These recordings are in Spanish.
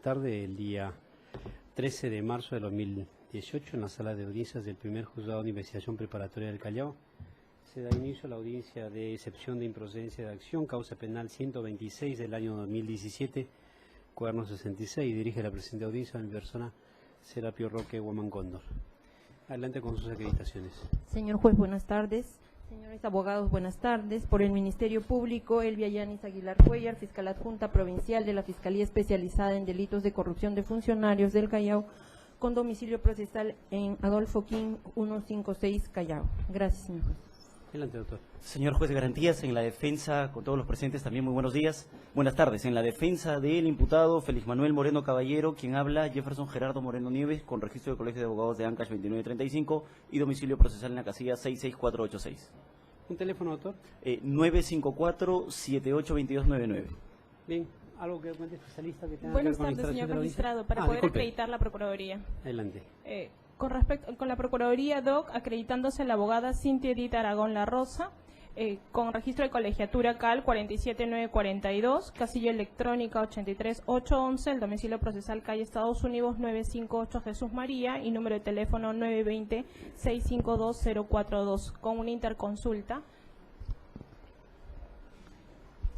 Tarde del día 13 de marzo de 2018 en la sala de audiencias del primer juzgado de investigación preparatoria del Callao se da inicio a la audiencia de excepción de improcedencia de acción, causa penal 126 del año 2017, cuaderno 66. Dirige la presente audiencia mi persona Serapio Roque Guamán Cóndor. Adelante con sus acreditaciones. Señor juez, buenas tardes. Señores abogados, buenas tardes. Por el Ministerio Público, Elvia Yanis Aguilar Cuellar, fiscal adjunta provincial de la Fiscalía Especializada en Delitos de Corrupción de Funcionarios del Callao, con domicilio procesal en Adolfo King 156, Callao. Gracias, señor juez. Adelante, doctor. Señor juez de garantías, en la defensa, con todos los presentes también muy buenos días. Buenas tardes. En la defensa del imputado Félix Manuel Moreno Caballero, quien habla, Jefferson Gerardo Moreno Nieves, con registro de Colegio de Abogados de Ancash 2935 y domicilio procesal en la casilla 66486. ¿Un teléfono, doctor? 954-782299. Bien, algo que cuente especialista que tenga Buenas que ver con la tardes, señor instalación de la magistrado. audiencia. Para poder Disculpe. acreditar la Procuraduría. Adelante. Con la Procuraduría DOC, acreditándose la abogada Cintia Edith Aragón La Rosa, con registro de colegiatura CAL 47942, casilla electrónica 83811, el domicilio procesal calle Estados Unidos 958 Jesús María y número de teléfono 920-652-042, con una interconsulta.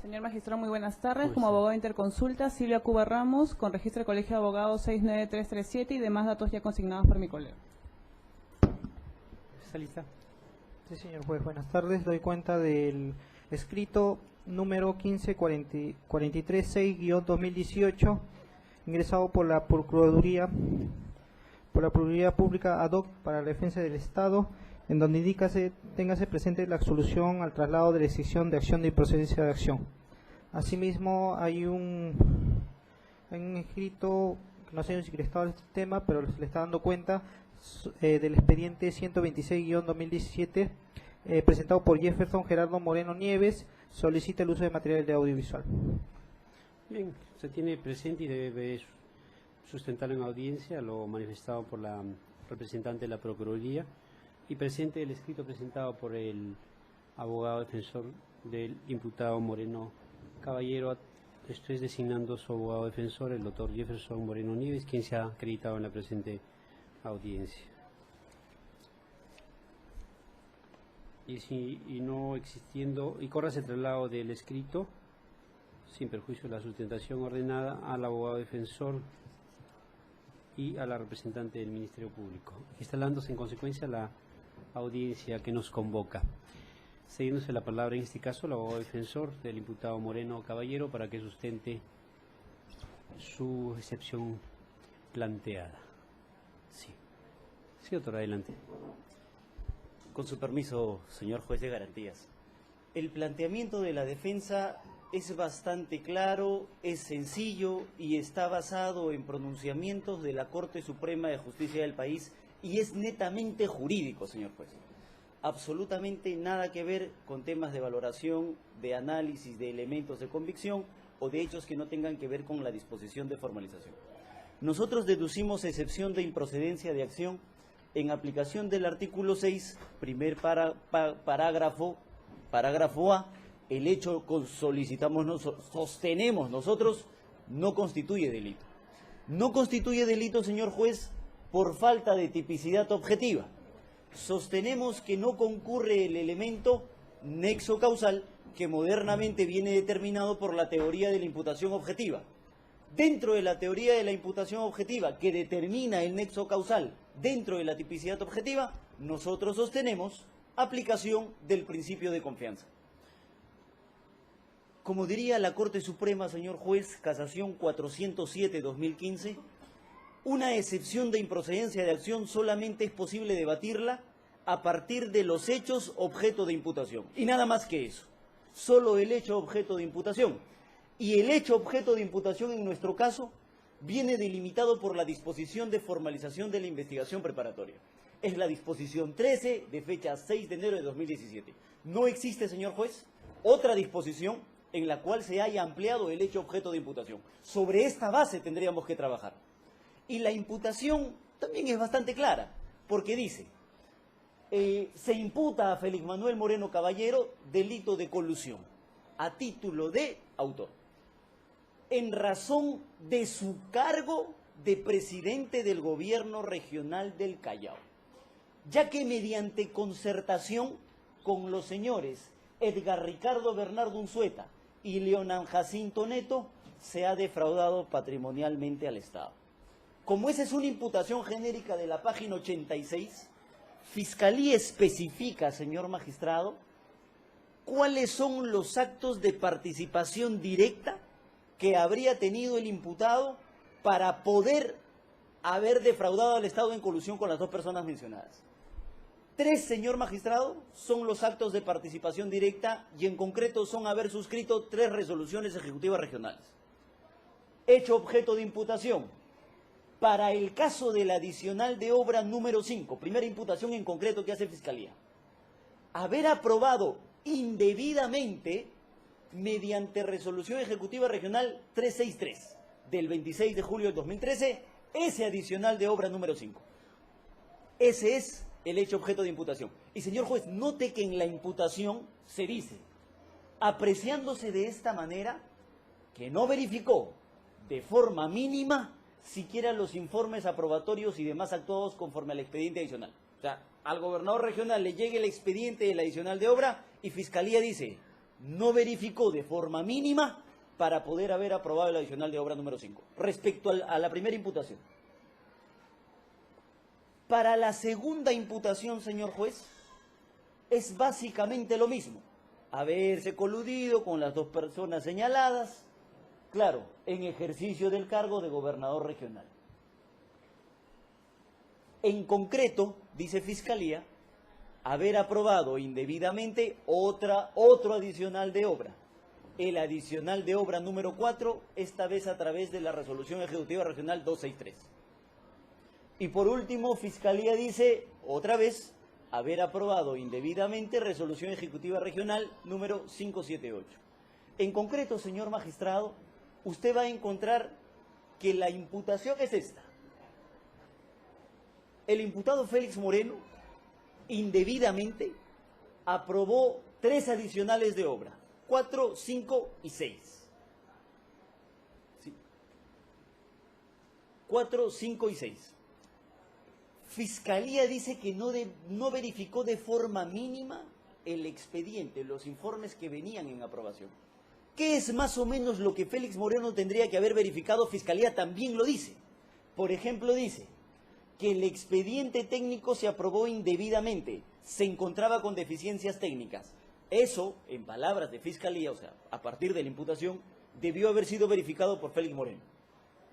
Señor magistrado, muy buenas tardes. Muy Como bien. abogado de interconsulta, Silvia Cuba Ramos, con registro de Colegio de Abogados 69337 y demás datos ya consignados por mi colega. Especialista. Sí, señor juez, buenas tardes. Doy cuenta del escrito número 15436-2018, ingresado por la Procuraduría Pública ad hoc para la defensa del Estado, en donde téngase presente la absolución al traslado de la decisión de acción de improcedencia de acción. Asimismo, hay un escrito, que no sé si está el tema, pero se le está dando cuenta del expediente 126-2017, presentado por Jefferson Gerardo Moreno Nieves, solicita el uso de material de audiovisual. Bien, se tiene presente y debe sustentar en audiencia lo manifestado por la representante de la Procuraduría y presente el escrito presentado por el abogado defensor del imputado Moreno Caballero. Estoy designando su abogado defensor, el doctor Jefferson Moreno Nieves, quien se ha acreditado en la presente audiencia. Y no existiendo, y corrase el traslado del escrito, sin perjuicio de la sustentación ordenada, al abogado defensor y a la representante del Ministerio Público, instalándose en consecuencia la audiencia que nos convoca. Cediéndose la palabra en este caso al abogado defensor del imputado Moreno Caballero para que sustente su excepción planteada. Sí, doctor, adelante. Con su permiso, señor juez de garantías. El planteamiento de la defensa es bastante claro, es sencillo y está basado en pronunciamientos de la Corte Suprema de Justicia del país y es netamente jurídico, señor juez. Absolutamente nada que ver con temas de valoración, de análisis de elementos de convicción o de hechos que no tengan que ver con la disposición de formalización. Nosotros deducimos excepción de improcedencia de acción en aplicación del artículo 6, primer parágrafo A. El hecho que sostenemos nosotros no constituye delito. No constituye delito, señor juez, por falta de tipicidad objetiva. Sostenemos que no concurre el elemento nexo causal que modernamente viene determinado por la teoría de la imputación objetiva. Dentro de la teoría de la imputación objetiva que determina el nexo causal dentro de la tipicidad objetiva, nosotros sostenemos aplicación del principio de confianza. Como diría la Corte Suprema, señor juez, Casación 407-2015, una excepción de improcedencia de acción solamente es posible debatirla a partir de los hechos objeto de imputación. Y nada más que eso, solo el hecho objeto de imputación. Y el hecho objeto de imputación en nuestro caso viene delimitado por la disposición de formalización de la investigación preparatoria. Es la disposición 13 de fecha 6 de enero de 2017. No existe, señor juez, otra disposición en la cual se haya ampliado el hecho objeto de imputación. Sobre esta base tendríamos que trabajar. Y la imputación también es bastante clara, porque dice, se imputa a Félix Manuel Moreno Caballero delito de colusión, a título de autor. en razón de su cargo de presidente del gobierno regional del Callao, ya que mediante concertación con los señores Edgar Ricardo Bernardo Unzueta y Leonan Jacinto Neto se ha defraudado patrimonialmente al Estado. Como esa es una imputación genérica de la página 86, Fiscalía especifica, señor magistrado, cuáles son los actos de participación directa que habría tenido el imputado para poder haber defraudado al Estado en colusión con las dos personas mencionadas. 3, señor magistrado, son los actos de participación directa y en concreto son haber suscrito 3 resoluciones ejecutivas regionales. Hecho objeto de imputación. Para el caso del adicional de obra número 5, primera imputación en concreto que hace Fiscalía, haber aprobado indebidamente mediante resolución ejecutiva regional 363 del 26 de julio del 2013, ese adicional de obra número 5. Ese es el hecho objeto de imputación. Y señor juez, note que en la imputación se dice, apreciándose de esta manera, que no verificó de forma mínima siquiera los informes aprobatorios y demás actuados conforme al expediente adicional. O sea, al gobernador regional le llega el expediente del adicional de obra y Fiscalía dice, no verificó de forma mínima para poder haber aprobado el adicional de obra número 5. Respecto a la primera imputación. Para la segunda imputación, señor juez, es básicamente lo mismo. Haberse coludido con las dos personas señaladas, claro, en ejercicio del cargo de gobernador regional. En concreto, dice Fiscalía, haber aprobado indebidamente otro adicional de obra. El adicional de obra número 4, esta vez a través de la resolución ejecutiva regional 263. Y por último, Fiscalía dice, otra vez, haber aprobado indebidamente resolución ejecutiva regional número 578. En concreto, señor magistrado, usted va a encontrar que la imputación es esta. El imputado Félix Moreno indebidamente aprobó 3 adicionales de obra, 4, 5 y 6. ¿Sí? 4, 5 y 6. Fiscalía dice que no verificó de forma mínima el expediente, los informes que venían en aprobación. ¿Qué es más o menos lo que Félix Moreno tendría que haber verificado? Fiscalía también lo dice. Por ejemplo, dice que el expediente técnico se aprobó indebidamente, se encontraba con deficiencias técnicas. Eso, en palabras de Fiscalía, o sea, a partir de la imputación, debió haber sido verificado por Félix Moreno.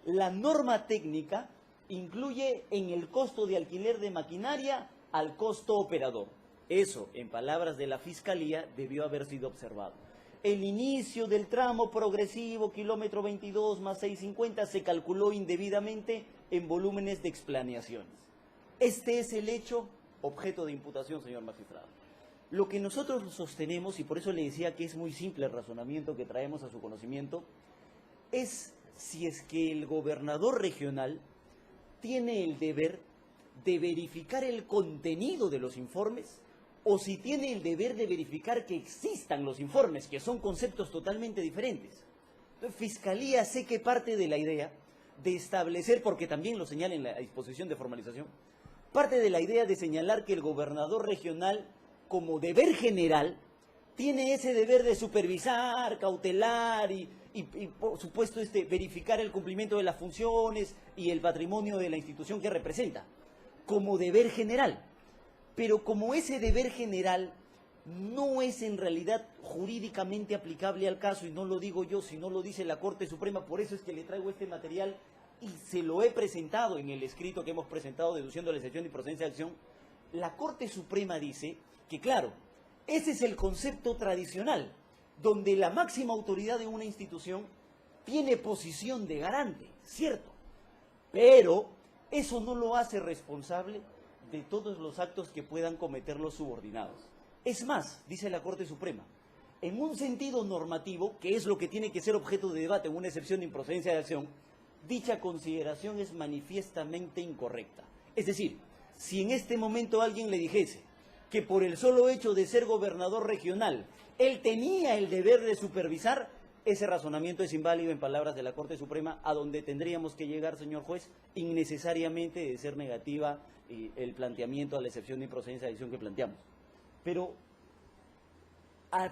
La norma técnica incluye en el costo de alquiler de maquinaria al costo operador. Eso, en palabras de la Fiscalía, debió haber sido observado. El inicio del tramo progresivo, kilómetro 22 más 650, se calculó indebidamente en volúmenes de explaneaciones. Este es el hecho objeto de imputación, señor magistrado. Lo que nosotros sostenemos, y por eso le decía que es muy simple el razonamiento que traemos a su conocimiento, es si es que el gobernador regional tiene el deber de verificar el contenido de los informes o si tiene el deber de verificar que existan los informes, que son conceptos totalmente diferentes. Fiscalía sé que parte de la idea de establecer, porque también lo señala en la disposición de formalización, parte de la idea de señalar que el gobernador regional, como deber general, tiene ese deber de supervisar, cautelar y por supuesto verificar el cumplimiento de las funciones y el patrimonio de la institución que representa, como deber general. Pero como ese deber general no es en realidad jurídicamente aplicable al caso, y no lo digo yo, sino lo dice la Corte Suprema, por eso es que le traigo este material y se lo he presentado en el escrito que hemos presentado deduciendo la excepción de improcedencia de acción. La Corte Suprema dice que, claro, ese es el concepto tradicional, donde la máxima autoridad de una institución tiene posición de garante, cierto, pero eso no lo hace responsable de todos los actos que puedan cometer los subordinados. Es más, dice la Corte Suprema, en un sentido normativo, que es lo que tiene que ser objeto de debate en una excepción de improcedencia de acción, dicha consideración es manifiestamente incorrecta. Es decir, si en este momento alguien le dijese que por el solo hecho de ser gobernador regional, él tenía el deber de supervisar, ese razonamiento es inválido en palabras de la Corte Suprema, a donde tendríamos que llegar, señor juez, innecesariamente de ser negativa el planteamiento a la excepción de improcedencia de decisión que planteamos. Pero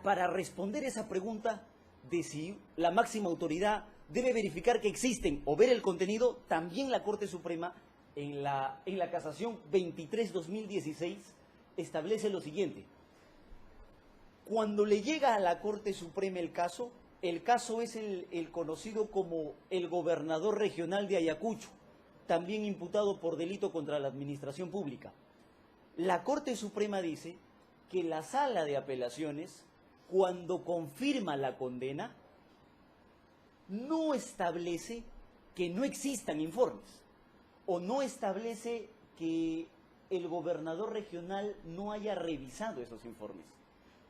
para responder esa pregunta de si la máxima autoridad debe verificar que existen o ver el contenido, también la Corte Suprema en la casación 23-2016 establece lo siguiente. Cuando le llega a la Corte Suprema el caso es el conocido como el gobernador regional de Ayacucho, también imputado por delito contra la administración pública. La Corte Suprema dice que la Sala de Apelaciones, cuando confirma la condena, no establece que no existan informes, o no establece que el gobernador regional no haya revisado esos informes.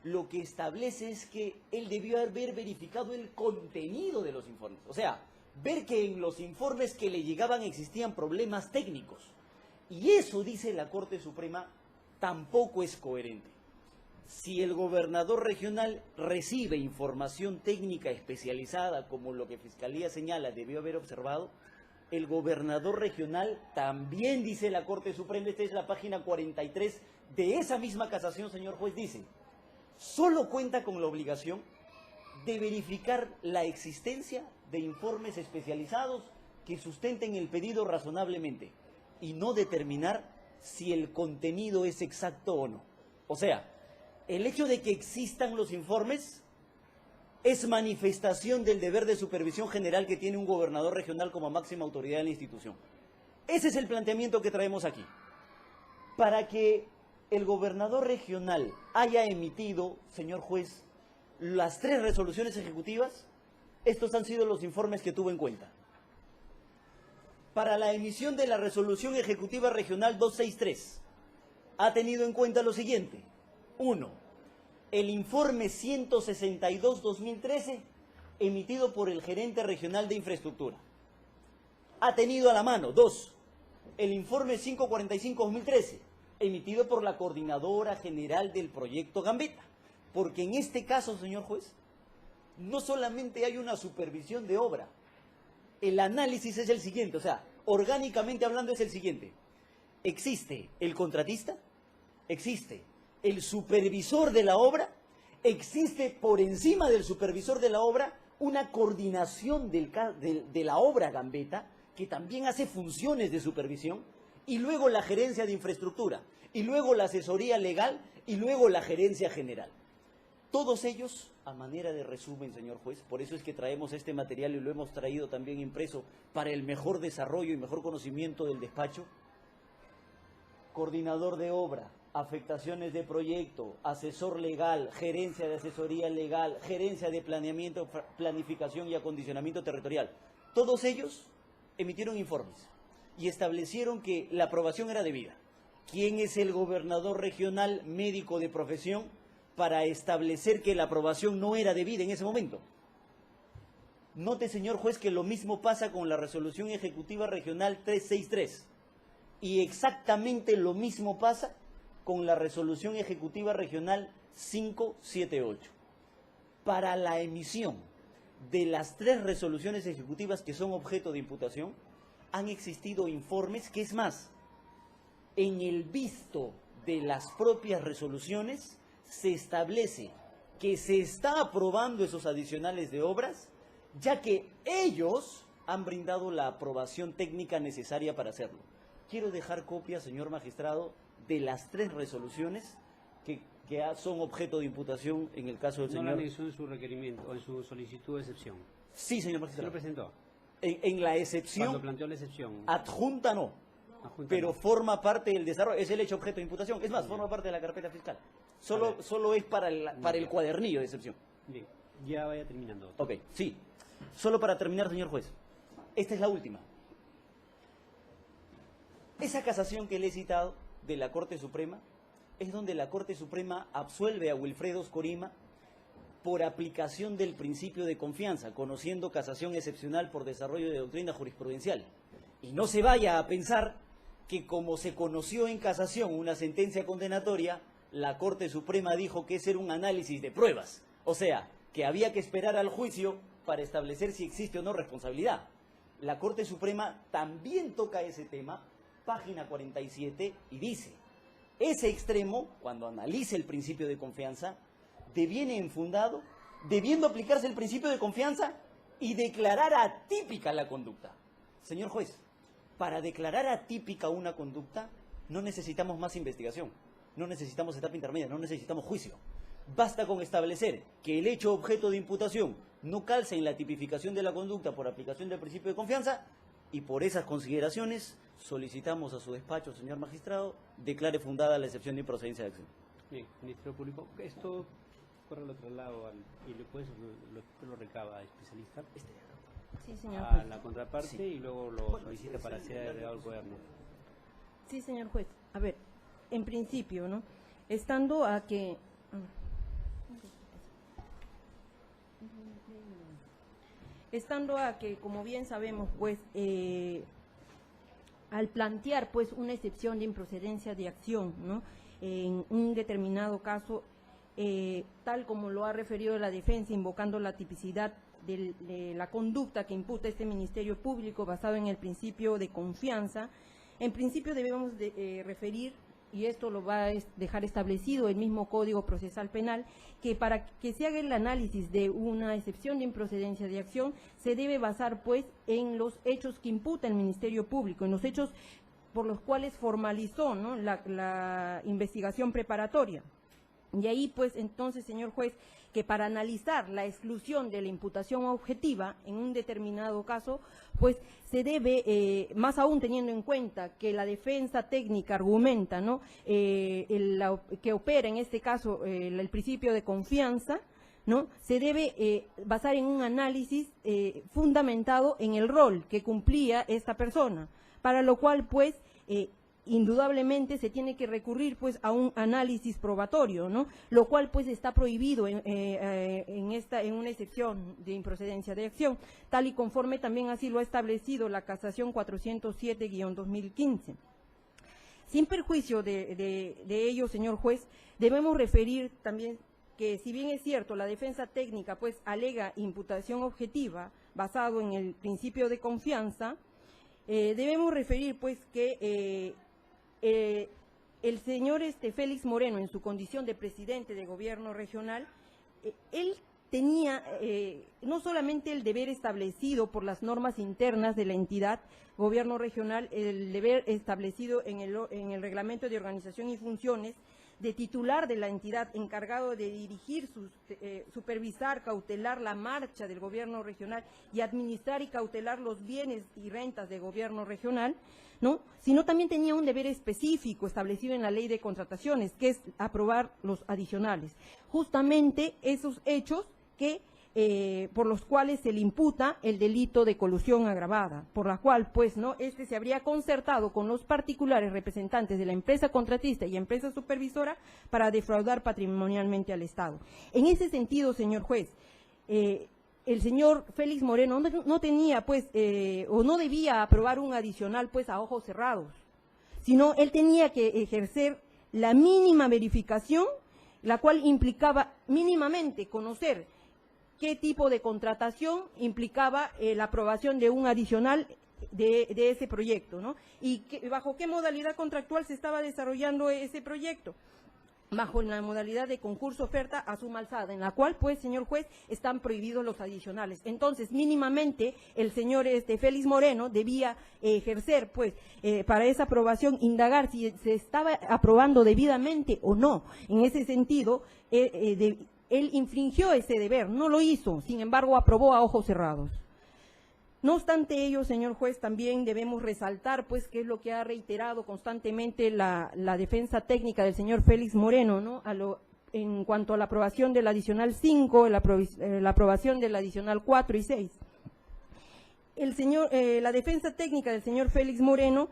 Lo que establece es que él debió haber verificado el contenido de los informes. O sea, ver que en los informes que le llegaban existían problemas técnicos. Y eso, dice la Corte Suprema, tampoco es coherente. Si el gobernador regional recibe información técnica especializada, como lo que Fiscalía señala debió haber observado, el gobernador regional también, dice la Corte Suprema, esta es la página 43 de esa misma casación, señor juez, dice, solo cuenta con la obligación de verificar la existencia de informes especializados que sustenten el pedido razonablemente y no determinar si el contenido es exacto o no. O sea, el hecho de que existan los informes es manifestación del deber de supervisión general que tiene un gobernador regional como máxima autoridad de la institución. Ese es el planteamiento que traemos aquí. Para que el gobernador regional haya emitido, señor juez, las 3 resoluciones ejecutivas, estos han sido los informes que tuvo en cuenta. Para la emisión de la resolución ejecutiva regional 263, ha tenido en cuenta lo siguiente. 1. El informe 162-2013, emitido por el gerente regional de infraestructura. Ha tenido a la mano, 2. El informe 545-2013, emitido por la coordinadora general del proyecto Gambetta. Porque en este caso, señor juez, no solamente hay una supervisión de obra. El análisis es el siguiente, o sea, orgánicamente hablando es el siguiente. Existe el contratista, existe el supervisor de la obra, existe por encima del supervisor de la obra una coordinación de la obra Gambetta, que también hace funciones de supervisión, y luego la gerencia de infraestructura, y luego la asesoría legal, y luego la gerencia general. Todos ellos, a manera de resumen, señor juez, por eso es que traemos este material y lo hemos traído también impreso para el mejor desarrollo y mejor conocimiento del despacho. Coordinador de obra, afectaciones de proyecto, asesor legal, gerencia de asesoría legal, gerencia de planeamiento, planificación y acondicionamiento territorial. Todos ellos emitieron informes y establecieron que la aprobación era debida. ¿Quién es el gobernador regional médico de profesión para establecer que la aprobación no era debida en ese momento? Note, señor juez, que lo mismo pasa con la resolución ejecutiva regional 363 y exactamente lo mismo pasa con la resolución ejecutiva regional 578. Para la emisión de las 3 resoluciones ejecutivas que son objeto de imputación, han existido informes que, es más, en el visto de las propias resoluciones se establece que se está aprobando esos adicionales de obras, ya que ellos han brindado la aprobación técnica necesaria para hacerlo. Quiero dejar copia, señor magistrado, de las 3 resoluciones que son objeto de imputación en el caso del señor. No la anexó en su requerimiento, en su solicitud de excepción. Sí, señor magistrado. ¿Se lo presentó? En la excepción. Cuando planteó la excepción. Adjunta no. Adjunta Pero no. forma parte del desarrollo, es el hecho objeto de imputación. Es más, forma parte de la carpeta fiscal. Solo es para el cuadernillo de excepción. Bien, ya vaya terminando. Ok, sí. Solo para terminar, señor juez. Esta es la última. Esa casación que le he citado de la Corte Suprema es donde la Corte Suprema absuelve a Wilfredo Oscorima por aplicación del principio de confianza, conociendo casación excepcional por desarrollo de doctrina jurisprudencial. Y no se vaya a pensar que como se conoció en casación una sentencia condenatoria, la Corte Suprema dijo que ese era un análisis de pruebas. O sea, que había que esperar al juicio para establecer si existe o no responsabilidad. La Corte Suprema también toca ese tema, página 47, y dice: ese extremo, cuando analice el principio de confianza, deviene infundado, debiendo aplicarse el principio de confianza y declarar atípica la conducta. Señor juez, para declarar atípica una conducta no necesitamos más investigación, no necesitamos etapa intermedia, no necesitamos juicio. Basta con establecer que el hecho objeto de imputación no calza en la tipificación de la conducta por aplicación del principio de confianza, y por esas consideraciones solicitamos a su despacho, señor magistrado, declare fundada la excepción de improcedencia de acción. Bien, Ministerio Público, esto corre al otro lado y después lo recaba especialista Sí, señor a juez. la contraparte Sí. y luego lo solicita para ser agregado al gobierno. Sí, señor juez. A ver, en principio, ¿no? Estando a que... como bien sabemos, pues, al plantear, pues, una excepción de improcedencia de acción, ¿no? En un determinado caso, tal como lo ha referido la defensa, invocando la tipicidad de la conducta que imputa este Ministerio Público basado en el principio de confianza, en principio debemos referir, y esto lo va a dejar establecido el mismo Código Procesal Penal, que para que se haga el análisis de una excepción de improcedencia de acción, se debe basar, pues, en los hechos que imputa el Ministerio Público, en los hechos por los cuales formalizó, ¿no?, la investigación preparatoria. Y ahí, pues, entonces, señor juez, que para analizar la exclusión de la imputación objetiva en un determinado caso, pues se debe, más aún teniendo en cuenta que la defensa técnica argumenta, ¿no?, que opera en este caso el principio de confianza, ¿no?, se debe basar en un análisis fundamentado en el rol que cumplía esta persona, para lo cual, pues, indudablemente se tiene que recurrir, pues, a un análisis probatorio, ¿no?, lo cual, pues, está prohibido en una excepción de improcedencia de acción, tal y conforme también así lo ha establecido la Casación 407-2015. Sin perjuicio de ello, señor juez, debemos referir también que, si bien es cierto, la defensa técnica, pues, alega imputación objetiva basado en el principio de confianza, debemos referir, pues, que el señor Félix Moreno, en su condición de presidente de gobierno regional, él tenía no solamente el deber establecido por las normas internas de la entidad gobierno regional, el deber establecido en el reglamento de organización y funciones de titular de la entidad encargado de dirigir, supervisar, cautelar la marcha del gobierno regional y administrar y cautelar los bienes y rentas del gobierno regional, ¿no?, sino también tenía un deber específico establecido en la ley de contrataciones, que es aprobar los adicionales. Justamente esos hechos que por los cuales se le imputa el delito de colusión agravada, por la cual, pues, no, se habría concertado con los particulares representantes de la empresa contratista y empresa supervisora para defraudar patrimonialmente al Estado. En ese sentido, señor juez, el señor Félix Moreno no tenía, pues, o no debía aprobar un adicional, pues, a ojos cerrados, sino él tenía que ejercer la mínima verificación, la cual implicaba mínimamente conocer qué tipo de contratación implicaba la aprobación de un adicional de ese proyecto, ¿no? Y bajo qué modalidad contractual se estaba desarrollando ese proyecto. Bajo la modalidad de concurso oferta a suma alzada, en la cual, pues, señor juez, están prohibidos los adicionales. Entonces, mínimamente, el señor Félix Moreno debía ejercer, pues, para esa aprobación, indagar si se estaba aprobando debidamente o no. En ese sentido, él infringió ese deber, no lo hizo, sin embargo, aprobó a ojos cerrados. No obstante ello, señor juez, también debemos resaltar, pues, que es lo que ha reiterado constantemente la defensa técnica del señor Félix Moreno, ¿no?, en cuanto a la aprobación del adicional 5, la aprobación del adicional 4 y 6. La defensa técnica del señor Félix Moreno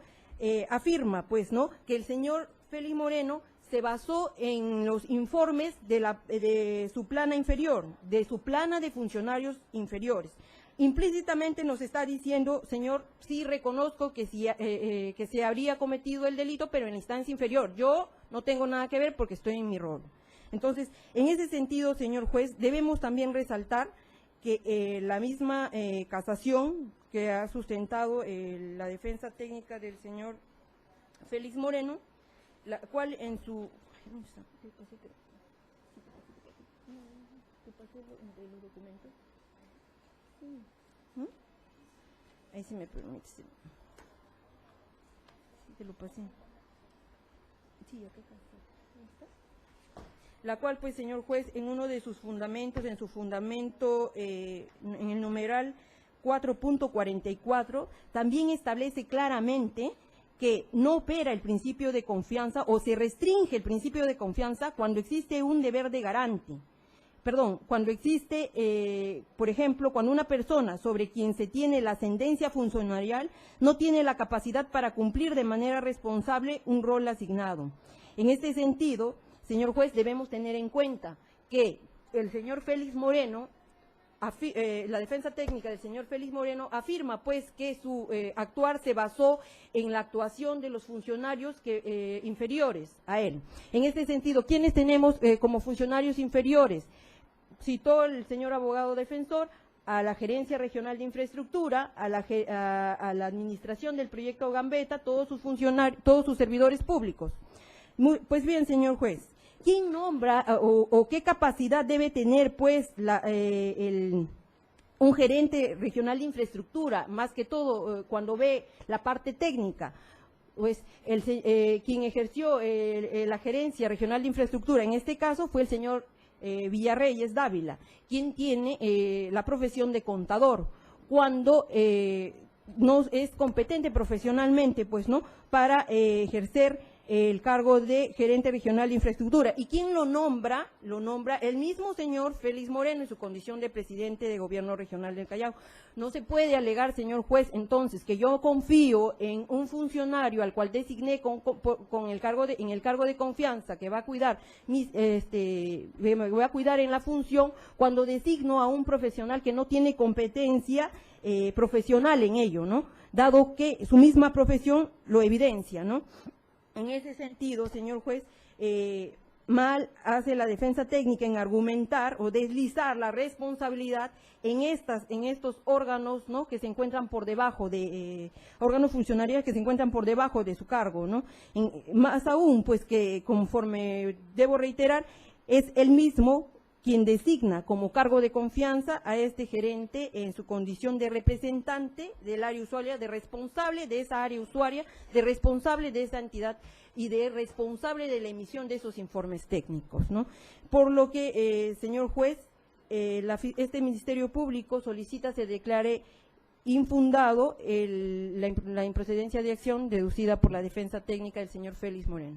afirma, pues, ¿no?, que el señor Félix Moreno se basó en los informes de su plana inferior, de su plana de funcionarios inferiores. Implícitamente nos está diciendo, señor, sí reconozco que se habría cometido el delito, pero en la instancia inferior. Yo no tengo nada que ver porque estoy en mi rol. Entonces, en ese sentido, señor juez, debemos también resaltar que la misma casación que ha sustentado la defensa técnica del señor Félix Moreno, la cual en su... Ahí sí me permite. Sí, te lo pasé. Sí, acá está. La cual, pues, señor juez, en uno de sus fundamentos, en su fundamento, en el numeral 4.44, también establece claramente que no opera el principio de confianza o se restringe el principio de confianza cuando existe un deber de garante. Perdón, cuando existe, por ejemplo, cuando una persona sobre quien se tiene la ascendencia funcionarial no tiene la capacidad para cumplir de manera responsable un rol asignado. En este sentido, señor juez, debemos tener en cuenta que el señor Félix Moreno, la defensa técnica del señor Félix Moreno afirma pues que su actuar se basó en la actuación de los funcionarios inferiores a él. En este sentido, ¿quiénes tenemos como funcionarios inferiores? Citó el señor abogado defensor a la Gerencia Regional de Infraestructura, a la administración del proyecto Gambetta, todos sus funcionarios, todos sus servidores públicos. Pues bien, señor juez, ¿quién nombra o qué capacidad debe tener pues un gerente regional de infraestructura, más que todo cuando ve la parte técnica? Pues quien ejerció la gerencia regional de infraestructura en este caso fue el señor Villarreyes Dávila, quien tiene la profesión de contador, cuando no es competente profesionalmente, pues, ¿no?, para ejercer el cargo de gerente regional de infraestructura. ¿Y quién lo nombra? Lo nombra el mismo señor Félix Moreno en su condición de presidente de gobierno regional del Callao. No se puede alegar, señor juez, entonces, que yo confío en un funcionario al cual designé en el cargo de confianza que va a cuidar me voy a cuidar en la función, cuando designo a un profesional que no tiene competencia profesional en ello, ¿no?, dado que su misma profesión lo evidencia, ¿no? En ese sentido, señor juez, mal hace la defensa técnica en argumentar o deslizar la responsabilidad en estos órganos, ¿no?, que se encuentran por debajo de órganos funcionariales que se encuentran por debajo de su cargo, ¿no? Más aún, pues, que conforme debo reiterar, es el mismo quien designa como cargo de confianza a este gerente en su condición de representante del área usuaria, de responsable de esa área usuaria, de responsable de esa entidad y de responsable de la emisión de esos informes técnicos, ¿no? Por lo que, señor juez, este Ministerio Público solicita se declare infundado la improcedencia de acción deducida por la defensa técnica del señor Félix Moreno.